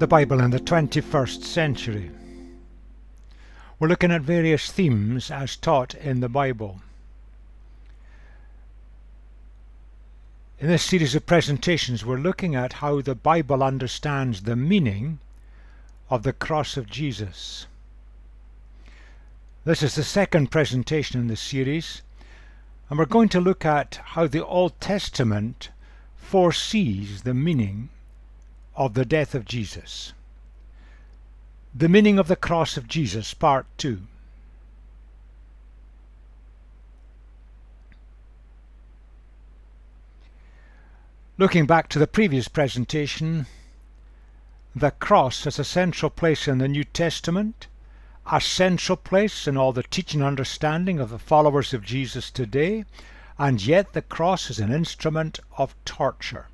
the Bible in the 21st century. We're looking at various themes as taught in the Bible. In this series of presentations, we're looking at how the Bible understands the meaning of the cross of Jesus. This is the second presentation in the series, and we're going to look at how the Old Testament foresees the meaning of the death of Jesus. The meaning of the cross of Jesus, part 2. Looking back to the previous presentation, the cross has a central place in the New Testament, a central place in all the teaching and understanding of the followers of Jesus today, and yet the cross is an instrument of torture,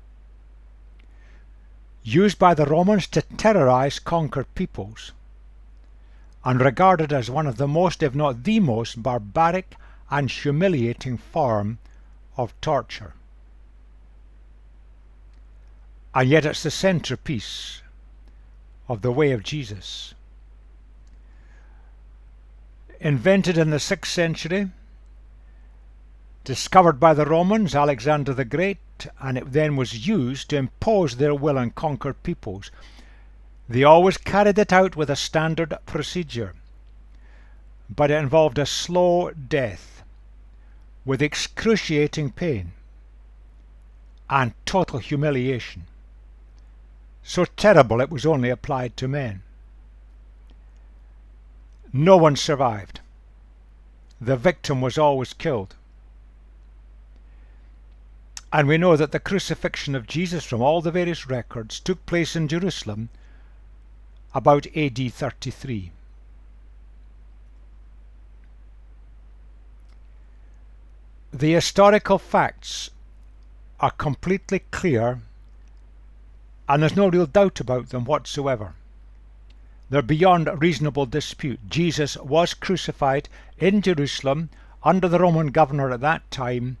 used by the Romans to terrorize conquered peoples, and regarded as one of the most, if not the most, barbaric and humiliating form of torture. And yet it's the centerpiece of the way of Jesus. Invented in the 6th century, discovered by the Romans, Alexander the Great, and it then was used to impose their will on conquered peoples. They always carried it out with a standard procedure, but it involved a slow death with excruciating pain and total humiliation. So terrible it was only applied to men. No one survived. The victim was always killed. And we know that the crucifixion of Jesus from all the various records took place in Jerusalem about AD 33. The historical facts are completely clear, and there's no real doubt about them whatsoever. They're beyond reasonable dispute. Jesus was crucified in Jerusalem under the Roman governor at that time.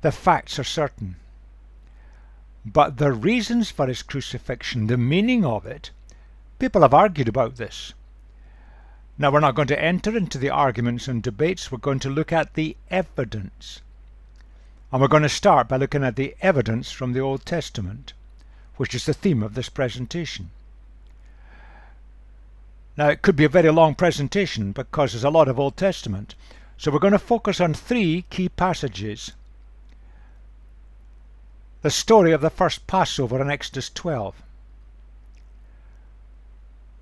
The facts are certain. But the reasons for his crucifixion, the meaning of it, people have argued about this. Now, we're not going to enter into the arguments and debates. We're going to look at the evidence. And we're going to start by looking at the evidence from the Old Testament, which is the theme of this presentation. Now, it could be a very long presentation because there's a lot of Old Testament. So we're going to focus on 3 key passages. The story of the first Passover in Exodus 12.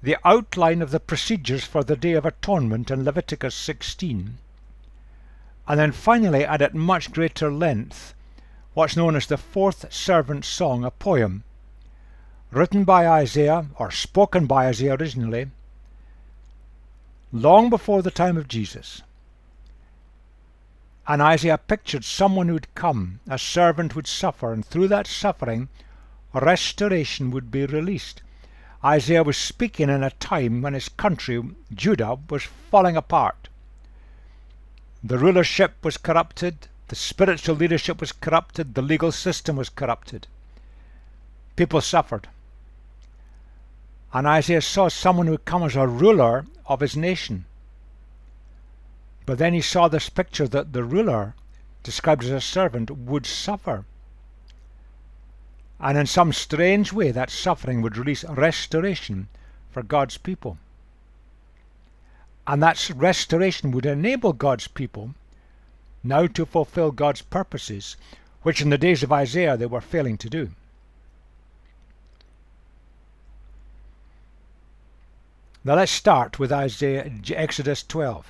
The outline of the procedures for the Day of Atonement in Leviticus 16. And then finally, and at much greater length, what's known as the Fourth Servant Song, a poem written by Isaiah, or spoken by Isaiah originally, long before the time of Jesus. And Isaiah pictured someone who'd come, a servant would suffer, and through that suffering, restoration would be released. Isaiah was speaking in a time when his country, Judah, was falling apart. The rulership was corrupted, the spiritual leadership was corrupted, the legal system was corrupted. People suffered. And Isaiah saw someone who would come as a ruler of his nation. But then he saw this picture that the ruler, described as a servant, would suffer. And in some strange way that suffering would release restoration for God's people. And that restoration would enable God's people now to fulfill God's purposes, which in the days of Isaiah they were failing to do. Now let's start with Exodus 12.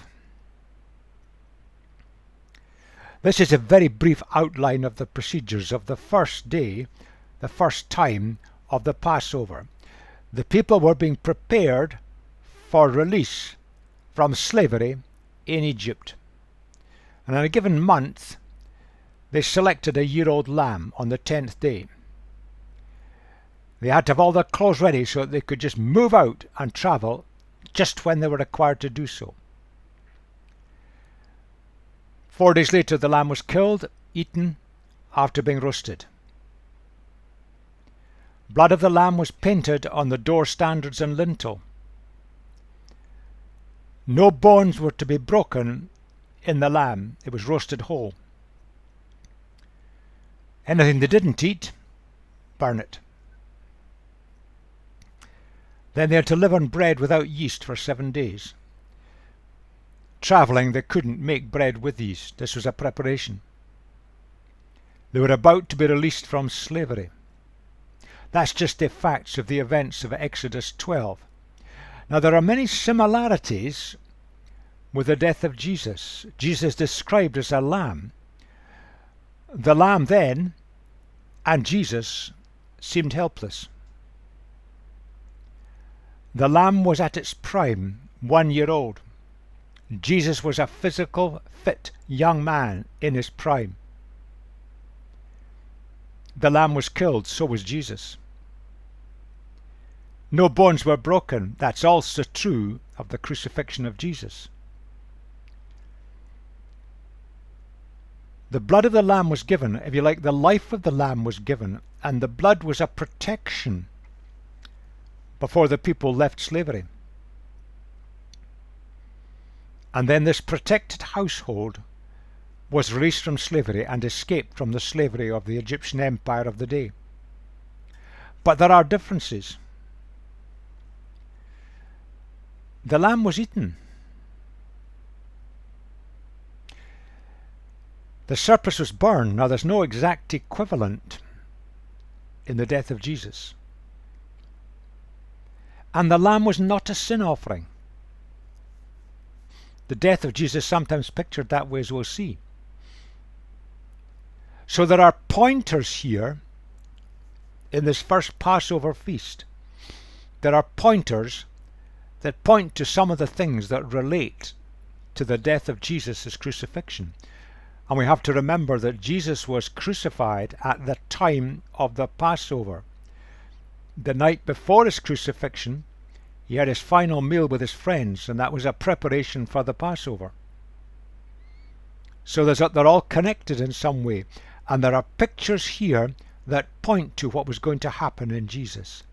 This is a very brief outline of the procedures of the first day, the first time of the Passover. The people were being prepared for release from slavery in Egypt. And in a given month, they selected a year-old lamb on the 10th day. They had to have all their clothes ready so that they could just move out and travel just when they were required to do so. 4 days later, the lamb was killed, eaten, after being roasted. blood of the lamb was painted on the door standards and lintel. No bones were to be broken in the lamb. It was roasted whole. Anything they didn't eat, burn it. Then they had to live on bread without yeast for 7 days. Travelling, they couldn't make bread with yeast. This was a preparation. They were about to be released from slavery. That's just the facts of the events of Exodus 12. Now there are many similarities with the death of Jesus. Jesus described as a lamb. The lamb then and Jesus seemed helpless. The lamb was at its prime, 1 year old. Jesus was a physical, fit young man in his prime. The lamb was killed, so was Jesus. No bones were broken. That's also true of the crucifixion of Jesus. The blood of the lamb was given, if you like, the life of the lamb was given, and the blood was a protection before the people left slavery. And then this protected household was released from slavery and escaped from the slavery of the Egyptian Empire of the day. But there are differences. The lamb was eaten. The surplus was burned. Now there's no exact equivalent in the death of Jesus. And the lamb was not a sin offering. The death of Jesus is sometimes pictured that way, as we'll see. So there are pointers here in this first Passover feast. There are pointers that point to some of the things that relate to the death of Jesus' crucifixion. And we have to remember that Jesus was crucified at the time of the Passover. The night before his crucifixion, he had his final meal with his friends, and that was a preparation for the Passover. So they're all connected in some way. And there are pictures here that point to what was going to happen in Jesus.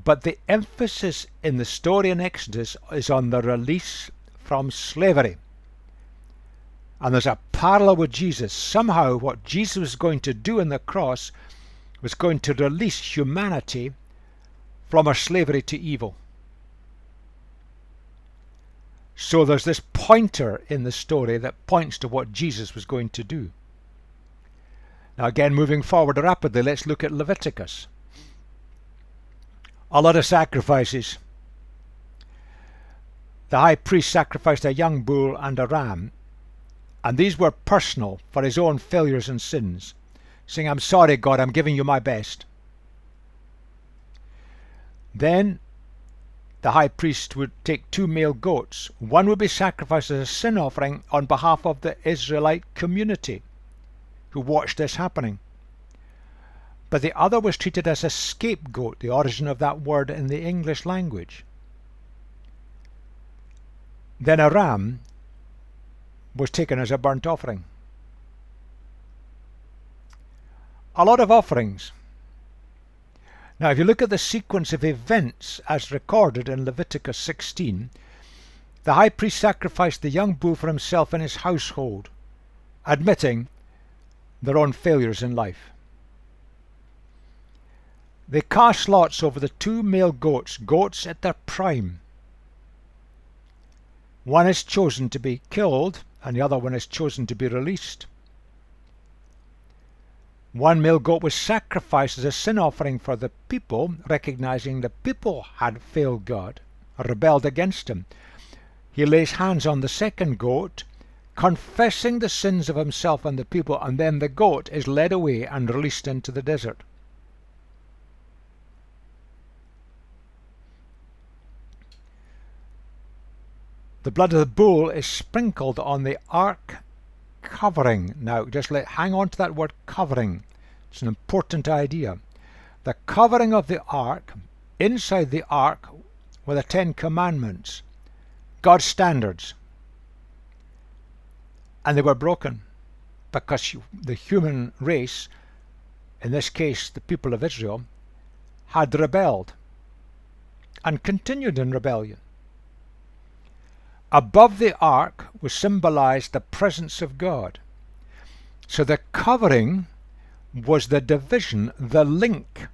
But the emphasis in the story in Exodus is on the release from slavery. And there's a parallel with Jesus. Somehow what Jesus was going to do on the cross was going to release humanity from our slavery to evil. So there's this pointer in the story that points to what Jesus was going to do. Now again, moving forward rapidly, let's look at Leviticus. A lot of sacrifices. The high priest sacrificed a young bull and a ram, and these were personal for his own failures and sins, saying, "I'm sorry, God, I'm giving you my best." Then the high priest would take 2 male goats. One would be sacrificed as a sin offering on behalf of the Israelite community who watched this happening. But the other was treated as a scapegoat, the origin of that word in the English language. Then a ram was taken as a burnt offering. A lot of offerings. Now, if you look at the sequence of events as recorded in Leviticus 16, the high priest sacrificed the young bull for himself and his household, admitting their own failures in life. They cast lots over the 2 male goats, goats at their prime. One is chosen to be killed, and the other one is chosen to be released. One male goat was sacrificed as a sin offering for the people, recognizing the people had failed God, or rebelled against him. He lays hands on the second goat, confessing the sins of himself and the people, and then the goat is led away and released into the desert. The blood of the bull is sprinkled on the ark covering. Now, just hang on to that word covering. It's an important idea. The covering of the ark, inside the ark were the 10 Commandments, God's standards. And they were broken because the human race, in this case the people of Israel, had rebelled and continued in rebellion. Above the ark was symbolized the presence of God. So the covering was the division, the link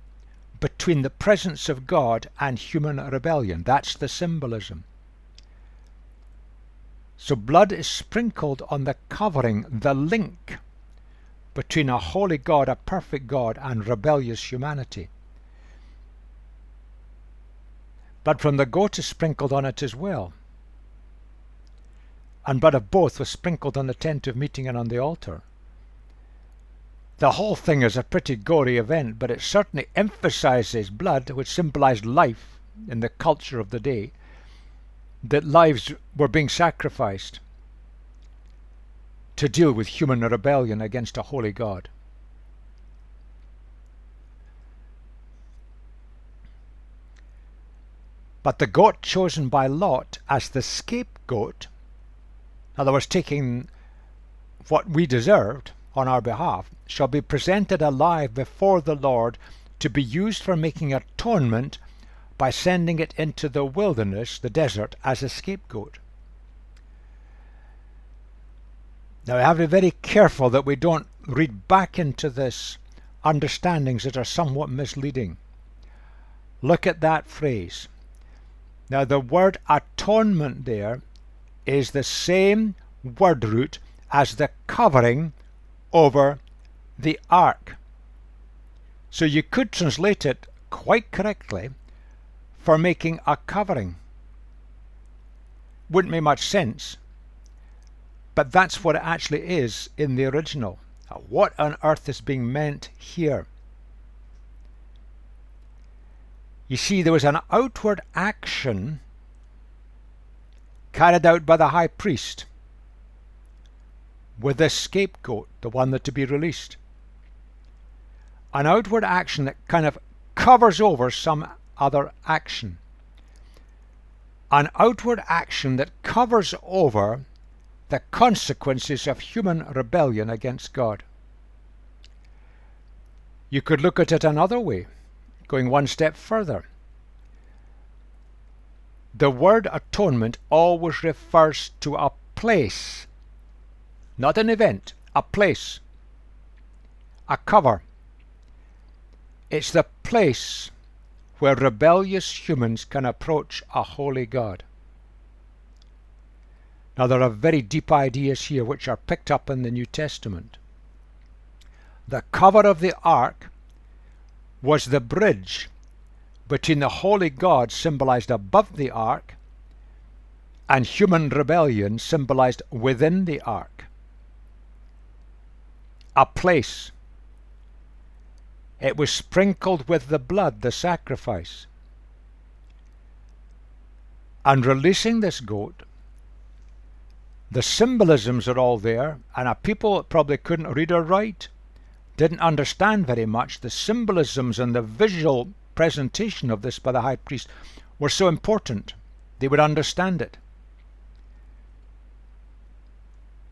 between the presence of God and human rebellion. That's the symbolism. So blood is sprinkled on the covering, the link between a holy God, a perfect God, and rebellious humanity. Blood from the goat is sprinkled on it as well. And blood of both was sprinkled on the tent of meeting and on the altar. The whole thing is a pretty gory event, but it certainly emphasizes blood, which symbolized life in the culture of the day, that lives were being sacrificed to deal with human rebellion against a holy God. But the goat chosen by Lot as the scapegoat, in other words, taking what we deserved on our behalf, shall be presented alive before the Lord to be used for making atonement by sending it into the wilderness, the desert, as a scapegoat. Now we have to be very careful that we don't read back into this understandings that are somewhat misleading. Look at that phrase. Now the word atonement there is the same word root as the covering over the ark. So you could translate it quite correctly for making a covering. Wouldn't make much sense, but that's what it actually is in the original. What on earth is being meant here? You see, there was an outward action carried out by the high priest with this scapegoat, the one that to be released. An outward action that kind of covers over some other action. An outward action that covers over the consequences of human rebellion against God. You could look at it another way, going one step further. The word atonement always refers to a place, not an event, a place, a cover. It's the place where rebellious humans can approach a holy God. Now there are very deep ideas here which are picked up in the New Testament. The cover of the ark was the bridge between the holy God symbolized above the ark and human rebellion symbolized within the ark. A place. It was sprinkled with the blood, the sacrifice. And releasing this goat, the symbolisms are all there, and a people that probably couldn't read or write, didn't understand very much. The symbolisms and the visual presentation of this by the high priest were so important. They would understand it.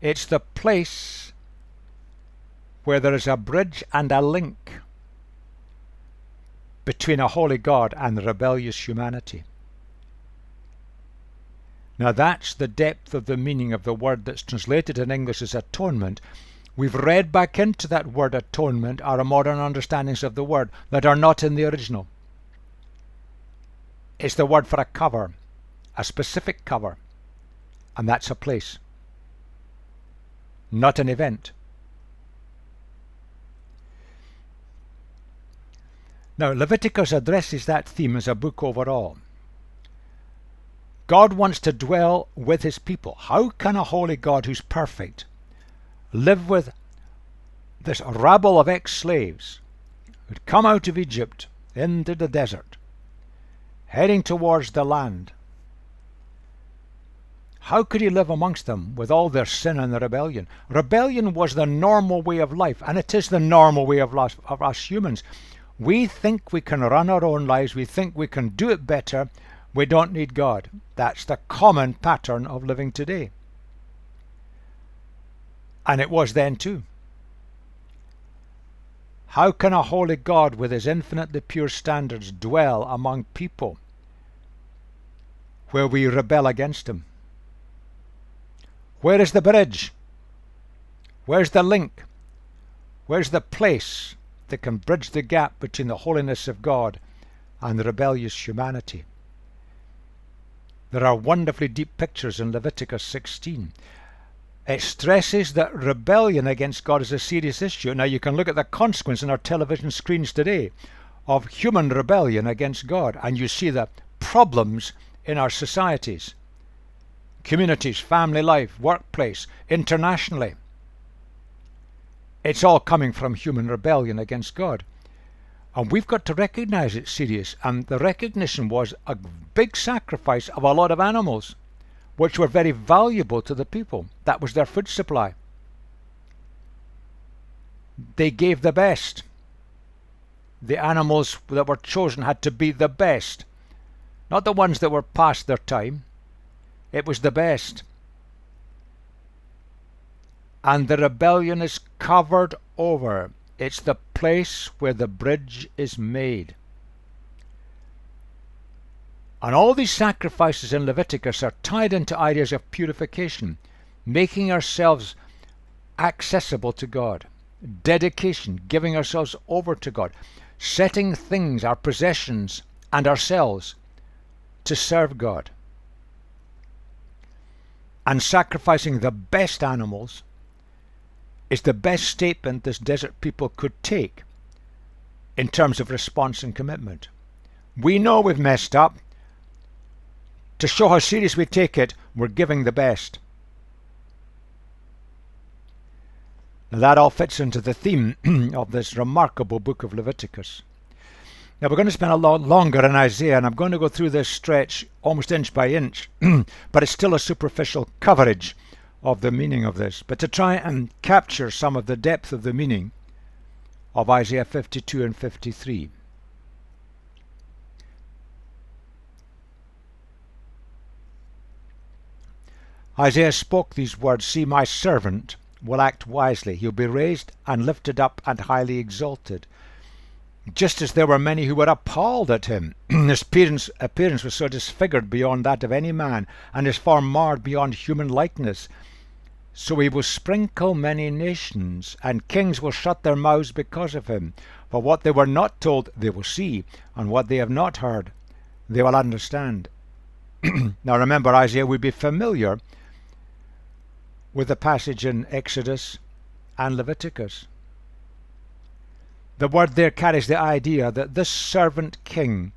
It's the place where there is a bridge and a link between a holy God and rebellious humanity. Now that's the depth of the meaning of the word that's translated in English as atonement. We've read back into that word atonement our modern understandings of the word that are not in the original. It's the word for a cover, a specific cover, and that's a place, not an event. Now Leviticus addresses that theme as a book overall. God wants to dwell with his people. How can a holy God who's perfect live with this rabble of ex-slaves who'd come out of Egypt into the desert, heading towards the land? How could he live amongst them with all their sin and their rebellion? Rebellion was the normal way of life, and it is the normal way of life of us humans. We think we can run our own lives. We think we can do it better. We don't need God. That's the common pattern of living today. And it was then too. How can a holy God with his infinitely pure standards dwell among people where we rebel against him? Where is the bridge? Where's the link? Where's the place that can bridge the gap between the holiness of God and the rebellious humanity? There are wonderfully deep pictures in Leviticus 16. It stresses that rebellion against God is a serious issue. Now you can look at the consequence on our television screens today of human rebellion against God, and you see the problems in our societies, communities, family life, workplace, internationally. It's all coming from human rebellion against God. And we've got to recognize it's serious. And the recognition was a big sacrifice of a lot of animals, which were very valuable to the people. That was their food supply. They gave the best. The animals that were chosen had to be the best, not the ones that were past their time. It was the best. And the rebellion is covered over. It's the place where the bridge is made. And all these sacrifices in Leviticus are tied into ideas of purification, making ourselves accessible to God, dedication, giving ourselves over to God, setting things, our possessions and ourselves to serve God, and sacrificing the best animals is the best statement this desert people could take in terms of response and commitment. We know we've messed up. To show how serious we take it, we're giving the best. Now that all fits into the theme of this remarkable book of Leviticus. Now we're going to spend a lot longer in Isaiah, and I'm going to go through this stretch almost inch by inch, but it's still a superficial coverage of the meaning of this. But to try and capture some of the depth of the meaning of Isaiah 52 and 53. Isaiah spoke these words, "See, my servant will act wisely. He'll be raised and lifted up and highly exalted." Just as there were many who were appalled at him. His appearance was so disfigured beyond that of any man, and his form marred beyond human likeness. So he will sprinkle many nations, and kings will shut their mouths because of him. For what they were not told they will see, and what they have not heard they will understand. Now remember, Isaiah would be familiar with the passage in Exodus and Leviticus. The word there carries the idea that this servant king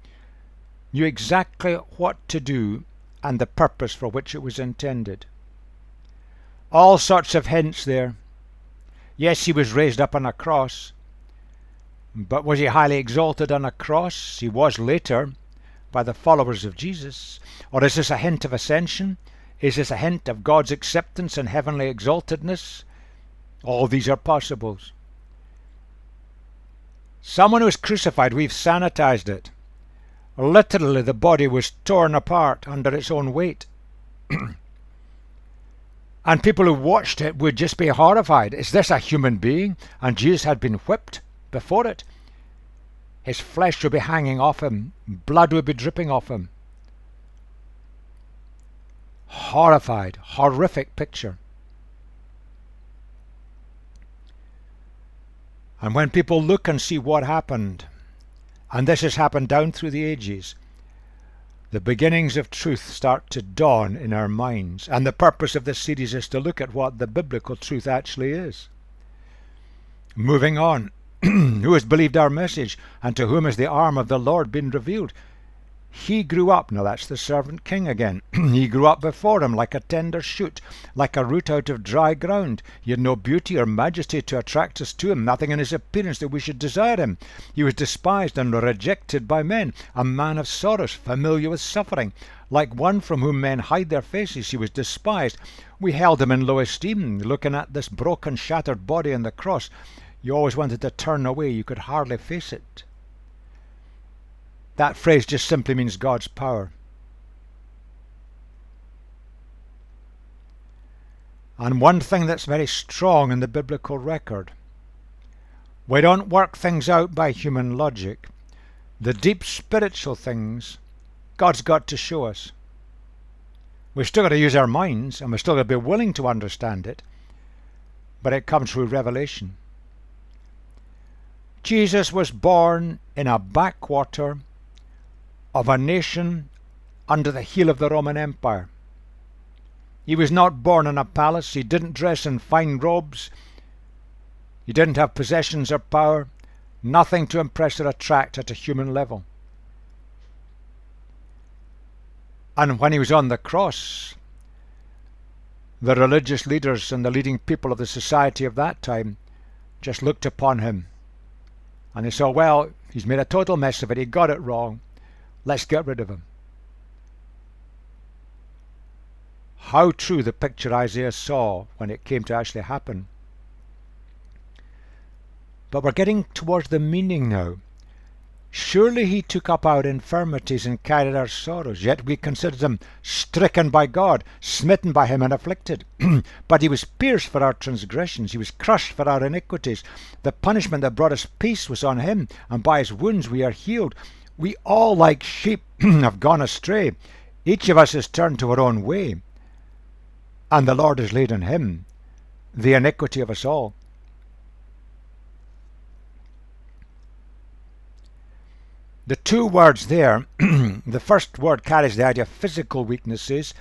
knew exactly what to do and the purpose for which it was intended. All sorts of hints there. Yes, he was raised up on a cross, but was he highly exalted on a cross? He was later by the followers of Jesus. Or is this a hint of ascension? Is this a hint of God's acceptance and heavenly exaltedness? All these are possibles. Someone who was crucified, we've sanitized it. Literally, the body was torn apart under its own weight. And people who watched it would just be horrified. Is this a human being? And Jesus had been whipped before it. His flesh would be hanging off him. Blood would be dripping off him. Horrified, horrific picture. And when people look and see what happened, and this has happened down through the ages, the beginnings of truth start to dawn in our minds. And the purpose of this series is to look at what the biblical truth actually is. Moving on. Who has believed our message, and to whom has the arm of the Lord been revealed? He grew up, now that's the servant king again, he grew up before him like a tender shoot, like a root out of dry ground. He had no beauty or majesty to attract us to him, nothing in his appearance that we should desire him. He was despised and rejected by men, a man of sorrows, familiar with suffering. Like one from whom men hide their faces, he was despised. We held him in low esteem. Looking at this broken, shattered body on the cross, you always wanted to turn away. You could hardly face it. That phrase just simply means God's power. And one thing that's very strong in the biblical record We don't work things out by human logic. The deep spiritual things God's got to show us. We've still got to use our minds, and we've still got to be willing to understand it, but it comes through revelation. Jesus was born in a backwater of a nation under the heel of the Roman Empire. He was not born in a palace. He didn't dress in fine robes. He didn't have possessions or power. Nothing to impress or attract at a human level. And when he was on the cross, the religious leaders and the leading people of the society of that time just looked upon him and they saw, well, he's made a total mess of it. He got it wrong. Let's get rid of him. How true the picture Isaiah saw when it came to actually happen. But we're getting towards the meaning now. Surely he took up our infirmities and carried our sorrows, yet we considered him stricken by God, smitten by him and afflicted. But he was pierced for our transgressions, he was crushed for our iniquities. The punishment that brought us peace was on him, and by his wounds we are healed. We all like sheep have gone astray. Each of us has turned to our own way, and the Lord has laid on him the iniquity of us all. The two words there, the first word carries the idea of physical weaknesses,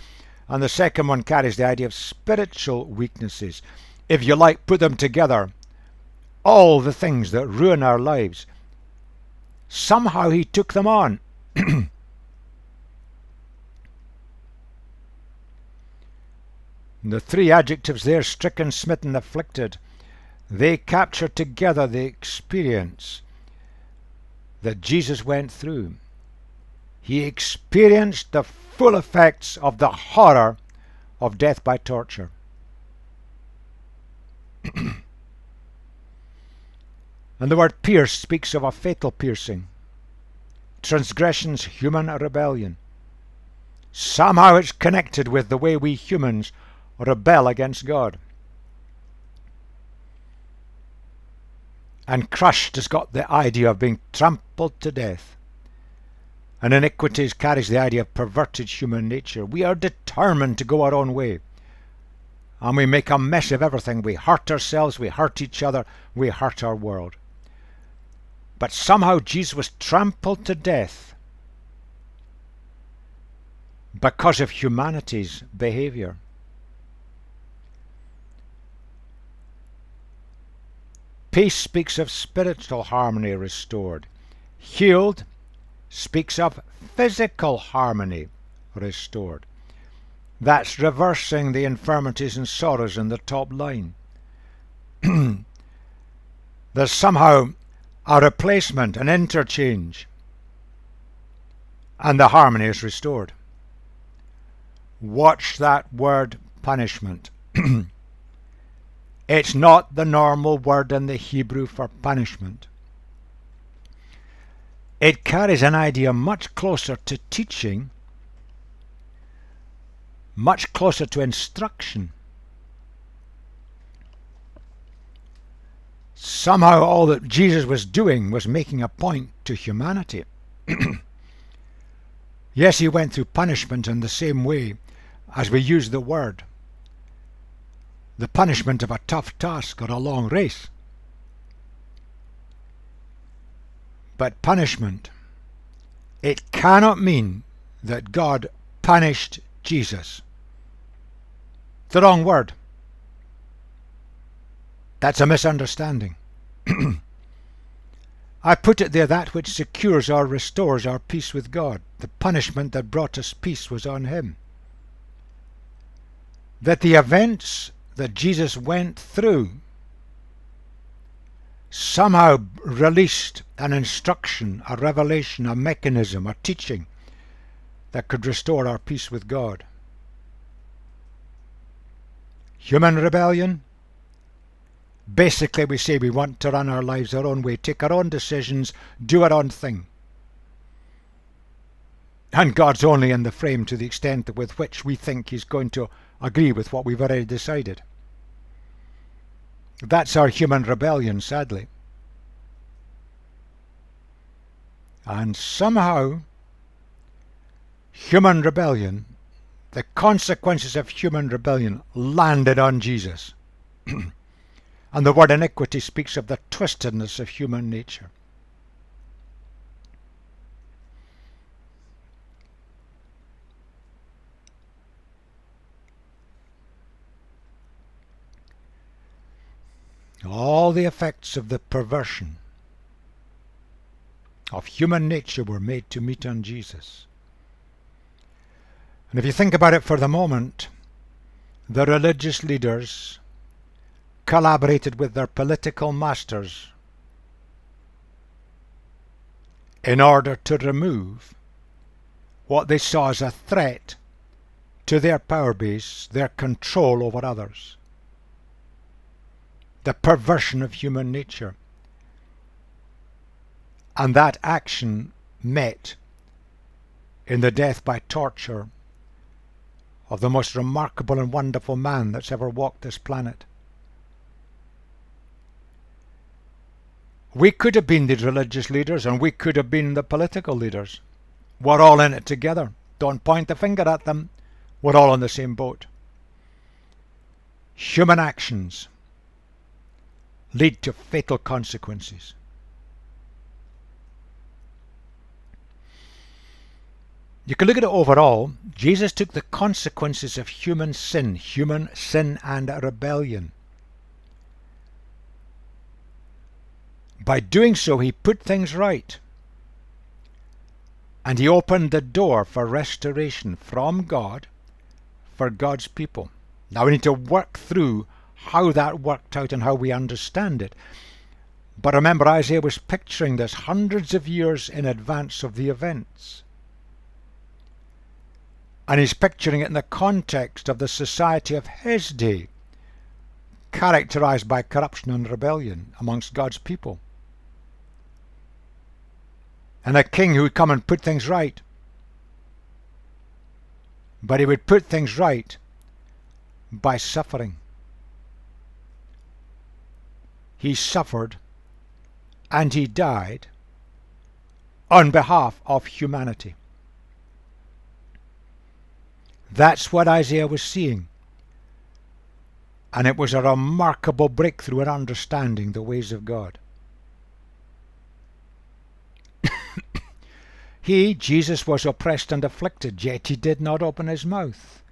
and the second one carries the idea of spiritual weaknesses. If you like, put them together. All the things that ruin our lives, somehow he took them on. The three adjectives there, stricken, smitten, afflicted, they capture together the experience that Jesus went through. He experienced the full effects of the horror of death by torture. And the word pierce speaks of a fatal piercing. Transgressions, human rebellion. Somehow it's connected with the way we humans rebel against God. And crushed has got the idea of being trampled to death. And iniquities carries the idea of perverted human nature. We are determined to go our own way. And we make a mess of everything. We hurt ourselves, we hurt each other, we hurt our world. But somehow Jesus was trampled to death because of humanity's behavior. Peace speaks of spiritual harmony restored. Healed speaks of physical harmony restored. That's reversing the infirmities and sorrows in the top line. There's somehow a replacement, an interchange, and the harmony is restored. Watch that word punishment. It's not the normal word in the Hebrew for punishment. It carries an idea much closer to teaching, much closer to instruction. Somehow all that Jesus was doing was making a point to humanity. Yes, he went through punishment in the same way as we use the word. The punishment of a tough task or a long race. But punishment, it cannot mean that God punished Jesus. It's the wrong word. That's a misunderstanding. I put it there, that which secures or restores our peace with God. The punishment that brought us peace was on him. That the events that Jesus went through somehow released an instruction, a revelation, a mechanism, a teaching that could restore our peace with God. Human rebellion. Basically, we say we want to run our lives our own way, take our own decisions, do our own thing. And God's only in the frame to the extent with which we think he's going to agree with what we've already decided. That's our human rebellion, sadly. And somehow, human rebellion, the consequences of human rebellion, landed on Jesus. And the word iniquity speaks of the twistedness of human nature. All the effects of the perversion of human nature were made to meet on Jesus. And if you think about it for the moment, the religious leaders collaborated with their political masters in order to remove what they saw as a threat to their power base, their control over others. The perversion of human nature. And that action met in the death by torture of the most remarkable and wonderful man that's ever walked this planet. We could have been the religious leaders, and we could have been the political leaders. We're all in it together. Don't point the finger at them. We're all on the same boat. Human actions lead to fatal consequences. You can look at it overall. Jesus took the consequences of human sin and rebellion. By doing so, he put things right. And he opened the door for restoration from God for God's people. Now we need to work through how that worked out and how we understand it. But remember, Isaiah was picturing this hundreds of years in advance of the events. And he's picturing it in the context of the society of his day, characterized by corruption and rebellion amongst God's people. And a king who would come and put things right. But he would put things right by suffering. He suffered and he died on behalf of humanity. That's what Isaiah was seeing. And it was a remarkable breakthrough in understanding the ways of God. He, Jesus, was oppressed and afflicted, yet he did not open his mouth.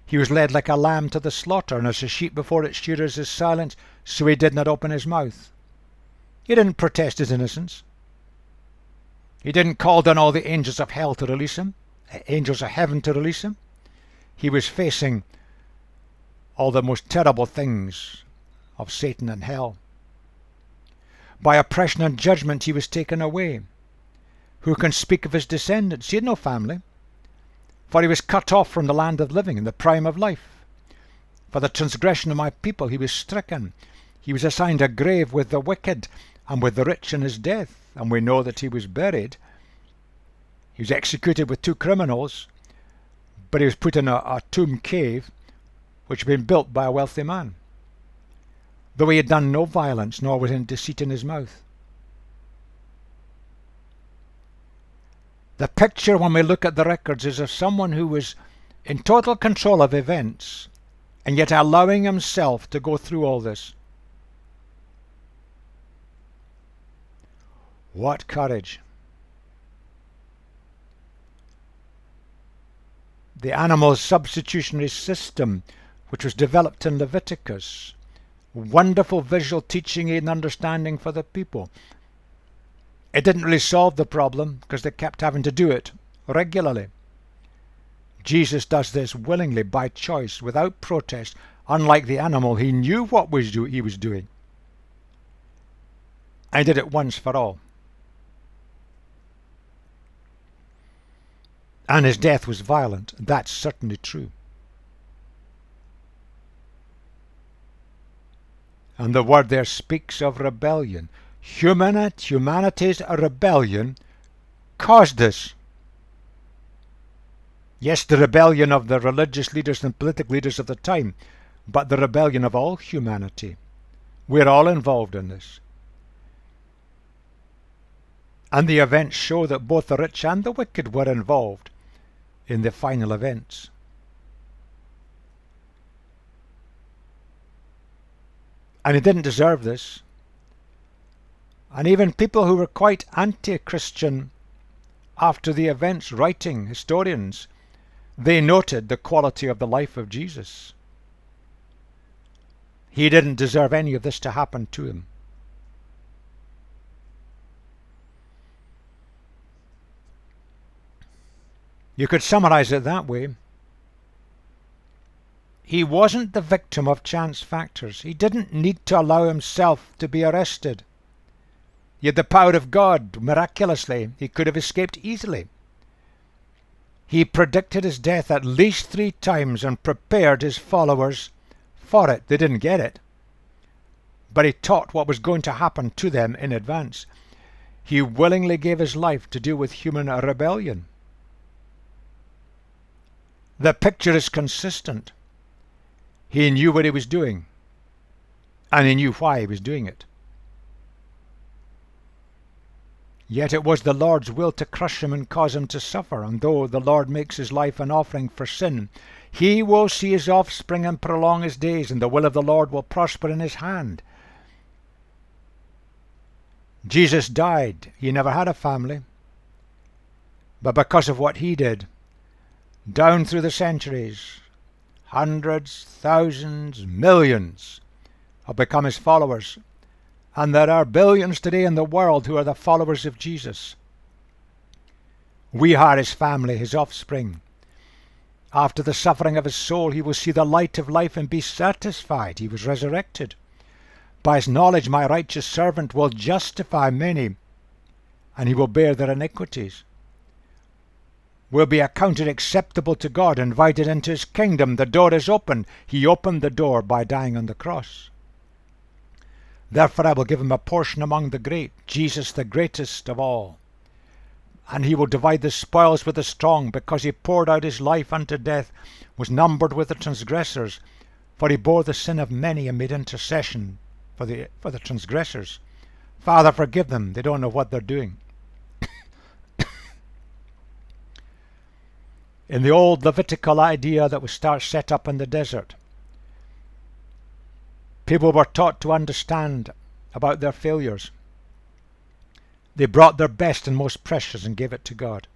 He was led like a lamb to the slaughter, and as a sheep before its shearers is silent, so he did not open his mouth. He didn't protest his innocence. He didn't call down all the angels of hell to release him, angels of heaven to release him. He was facing all the most terrible things of Satan and hell. By oppression and judgment he was taken away. Who can speak of his descendants? He had no family, for he was cut off from the land of living in the prime of life. For the transgression of my people he was stricken. He was assigned a grave with the wicked and with the rich in his death, and we know that he was buried. He was executed with 2 criminals, but he was put in a tomb cave which had been built by a wealthy man, though he had done no violence, nor was any deceit in his mouth. The picture, when we look at the records, is of someone who was in total control of events and yet allowing himself to go through all this. What courage! The animal substitutionary system, which was developed in Leviticus, wonderful visual teaching aid and understanding for the people. It didn't really solve the problem because they kept having to do it regularly. Jesus does this willingly, by choice, without protest. Unlike the animal, he knew what he was doing. And he did it once for all. And his death was violent. That's certainly true. And the word there speaks of rebellion. Humanity's rebellion caused this. Yes, the rebellion of the religious leaders and political leaders of the time, but the rebellion of all humanity. We're all involved in this. And the events show that both the rich and the wicked were involved in the final events. And he didn't deserve this. And even people who were quite anti-Christian after the events, writing historians, they noted the quality of the life of Jesus. He didn't deserve any of this to happen to him. You could summarize it that way. He wasn't the victim of chance factors. He didn't need to allow himself to be arrested. He had the power of God. Miraculously, he could have escaped easily. He predicted his death at least 3 times and prepared his followers for it. They didn't get it, but he taught what was going to happen to them in advance. He willingly gave his life to deal with human rebellion. The picture is consistent. He knew what he was doing, and he knew why he was doing it. Yet it was the Lord's will to crush him and cause him to suffer, and though the Lord makes his life an offering for sin, he will see his offspring and prolong his days, and the will of the Lord will prosper in his hand. Jesus died. He never had a family, but because of what he did, down through the centuries, hundreds, thousands, millions have become his followers. And there are billions today in the world who are the followers of Jesus. We are his family, his offspring. After the suffering of his soul, he will see the light of life and be satisfied. He was resurrected. By his knowledge, my righteous servant will justify many, and he will bear their iniquities. Will be accounted acceptable to God, invited into his kingdom. The door is open. He opened the door by dying on the cross. Therefore I will give him a portion among the great, Jesus the greatest of all. And he will divide the spoils with the strong, because he poured out his life unto death, was numbered with the transgressors. For he bore the sin of many and made intercession for the transgressors. Father, forgive them. They don't know what they're doing. In the old Levitical idea that was set up in the desert, people were taught to understand about their failures. They brought their best and most precious and gave it to God.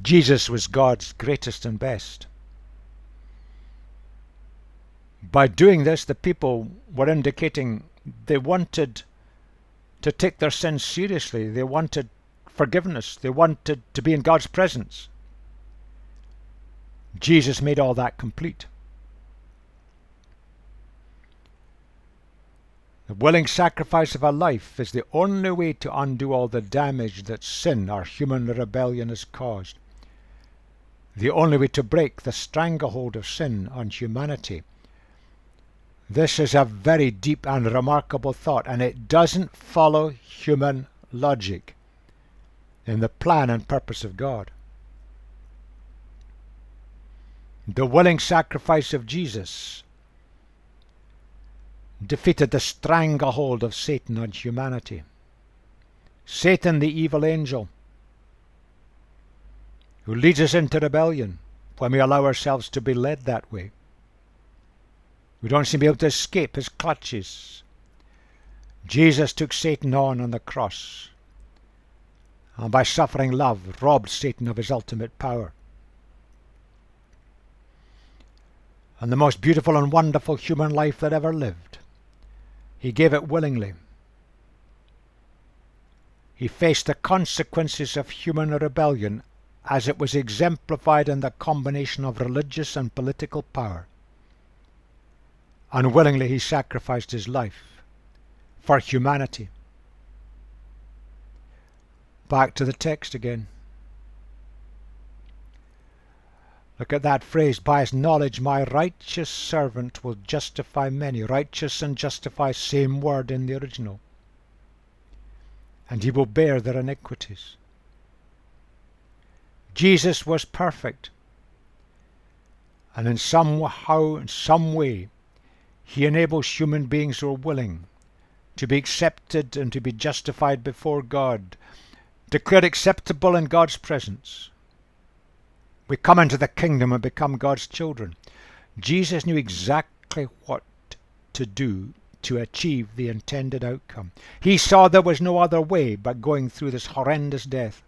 Jesus was God's greatest and best. By doing this, the people were indicating they wanted to take their sins seriously. They wanted forgiveness. They wanted to be in God's presence. Jesus made all that complete. The willing sacrifice of a life is the only way to undo all the damage that sin or human rebellion has caused. The only way to break the stranglehold of sin on humanity. This is a very deep and remarkable thought, and it doesn't follow human logic in the plan and purpose of God. The willing sacrifice of Jesus defeated the stranglehold of Satan on humanity. Satan, the evil angel, who leads us into rebellion when we allow ourselves to be led that way. We don't seem to be able to escape his clutches. Jesus took Satan on the cross, and by suffering love robbed Satan of his ultimate power. And the most beautiful and wonderful human life that ever lived, he gave it willingly. He faced the consequences of human rebellion as it was exemplified in the combination of religious and political power. And willingly he sacrificed his life for humanity. Back to the text again. Look at that phrase, by his knowledge my righteous servant will justify many. Righteous and justify, same word in the original. And he will bear their iniquities. Jesus was perfect. And in some way, he enables human beings who are willing to be accepted and to be justified before God, declared acceptable in God's presence. We come into the kingdom and become God's children. Jesus knew exactly what to do to achieve the intended outcome. He saw there was no other way but going through this horrendous death.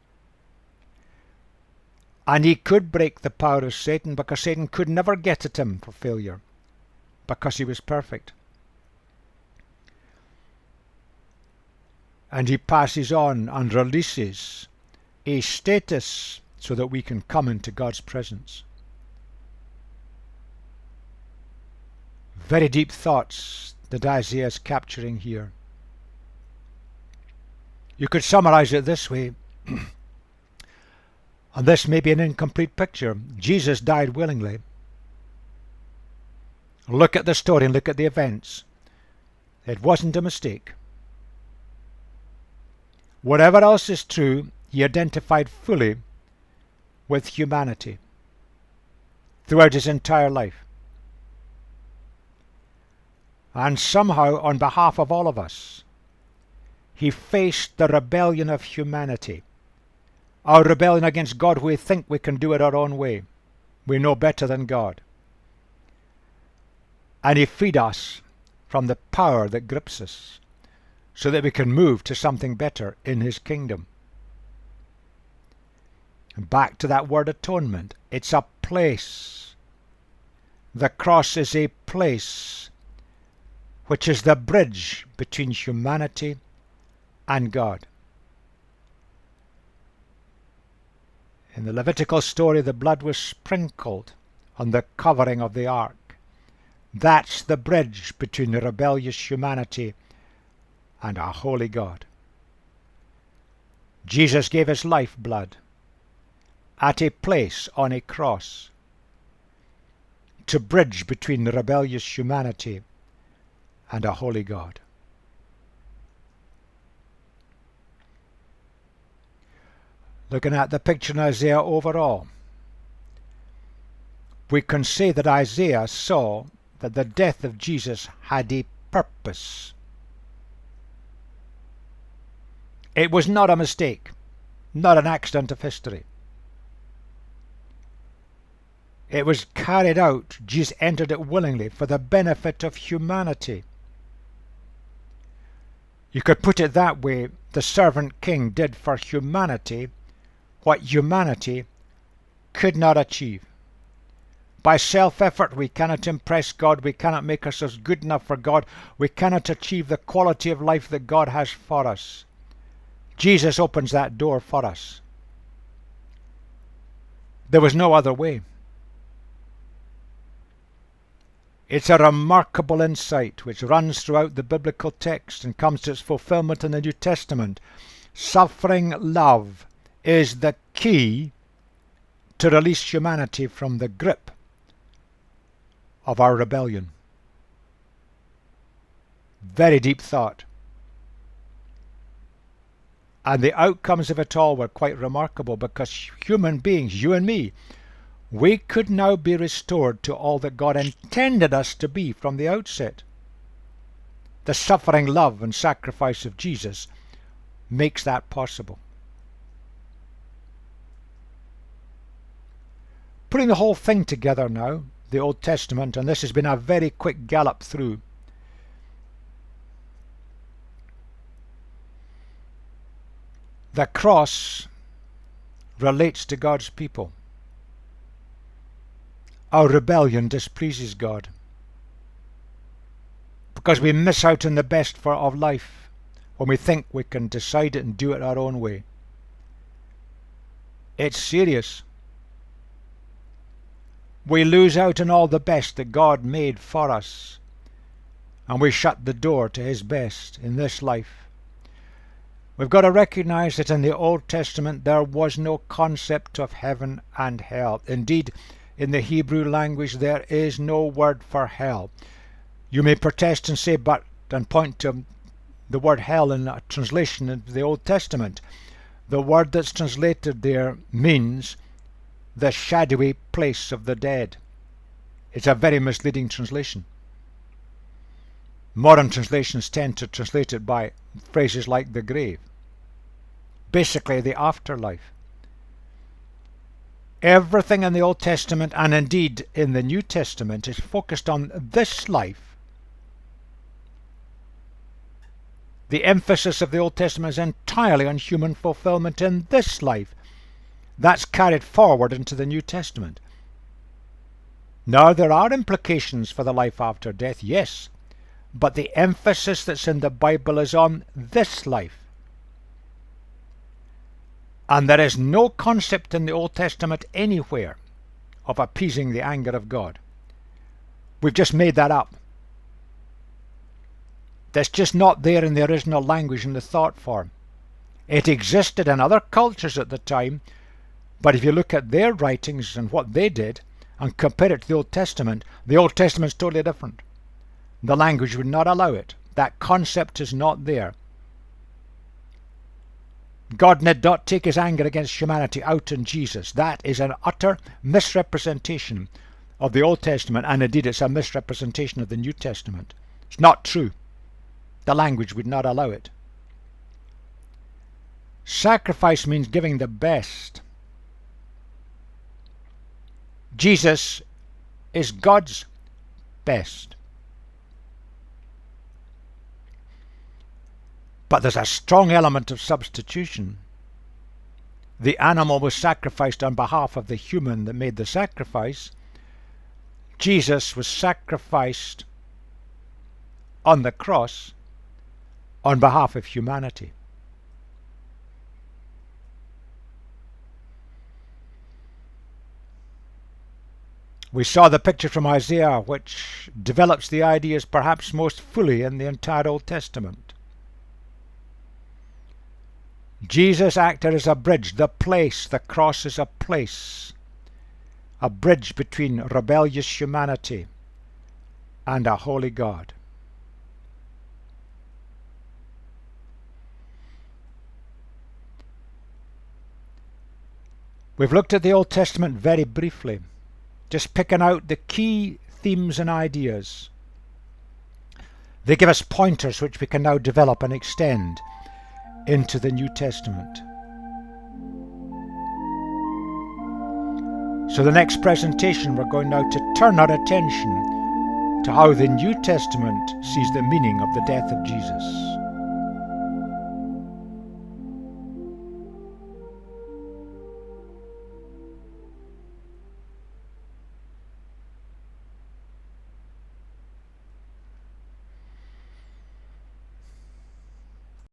And he could break the power of Satan, because Satan could never get at him for failure, because he was perfect. And he passes on and releases a status so that we can come into God's presence. Very deep thoughts that Isaiah is capturing here. You could summarize it this way, and this may be an incomplete picture. Jesus died willingly. Look at the story and look at the events. It wasn't a mistake. Whatever else is true, he identified fully with humanity throughout his entire life. And somehow, on behalf of all of us, he faced the rebellion of humanity. Our rebellion against God. We think we can do it our own way. We know better than God. And he freed us from the power that grips us, so that we can move to something better in his kingdom. And back to that word atonement. It's a place. The cross is a place which is the bridge between humanity and God. In the Levitical story, the blood was sprinkled on the covering of the ark. That's the bridge between the rebellious humanity and our holy God. Jesus gave his lifeblood at a place on a cross to bridge between the rebellious humanity and a holy God. Looking at the picture in Isaiah overall, we can say that Isaiah saw that the death of Jesus had a purpose. It was not a mistake, not an accident of history. It was carried out. Jesus entered it willingly for the benefit of humanity. You could put it that way. The servant king did for humanity what humanity could not achieve. By self-effort we cannot impress God. We cannot make ourselves good enough for God. We cannot achieve the quality of life that God has for us. Jesus opens that door for us. There was no other way. It's a remarkable insight which runs throughout the biblical text and comes to its fulfillment in the New Testament. Suffering love is the key to release humanity from the grip of our rebellion. Very deep thought. And the outcomes of it all were quite remarkable, because human beings, you and me, we could now be restored to all that God intended us to be from the outset. The suffering love and sacrifice of Jesus makes that possible. Putting the whole thing together now, the Old Testament, and this has been a very quick gallop through. The cross relates to God's people. Our rebellion displeases God, because we miss out on the best of life when we think we can decide it and do it our own way. It's serious. We lose out on all the best that God made for us, and we shut the door to his best in this life. We've got to recognize that in the Old Testament there was no concept of heaven and hell. Indeed, in the Hebrew language there is no word for hell. You may protest and say, and point to the word hell in a translation of the Old Testament. The word that's translated there means the shadowy place of the dead. It's a very misleading translation. Modern translations tend to translate it by phrases like the grave. Basically, the afterlife. Everything in the Old Testament, and indeed in the New Testament, is focused on this life. The emphasis of the Old Testament is entirely on human fulfillment in this life. That's carried forward into the New Testament. Now, there are implications for the life after death, yes, but the emphasis that's in the Bible is on this life. And there is no concept in the Old Testament anywhere of appeasing the anger of God. We've just made that up. That's just not there in the original language in the thought form. It existed in other cultures at the time, but if you look at their writings and what they did and compare it to the Old Testament is totally different. The language would not allow it. That concept is not there. God did not take his anger against humanity out in Jesus. That is an utter misrepresentation of the Old Testament, and indeed it's a misrepresentation of the New Testament. It's not true. The language would not allow it. Sacrifice means giving the best. Jesus is God's best. But there's a strong element of substitution. The animal was sacrificed on behalf of the human that made the sacrifice. Jesus was sacrificed on the cross on behalf of humanity. We saw the picture from Isaiah, which develops the ideas perhaps most fully in the entire Old Testament. Jesus acted as a bridge, the cross is a place, a bridge between rebellious humanity and a holy God. We've looked at the Old Testament very briefly, just picking out the key themes and ideas. They give us pointers which we can now develop and extend into the New Testament. So the next presentation, we're going now to turn our attention to how the New Testament sees the meaning of the death of Jesus.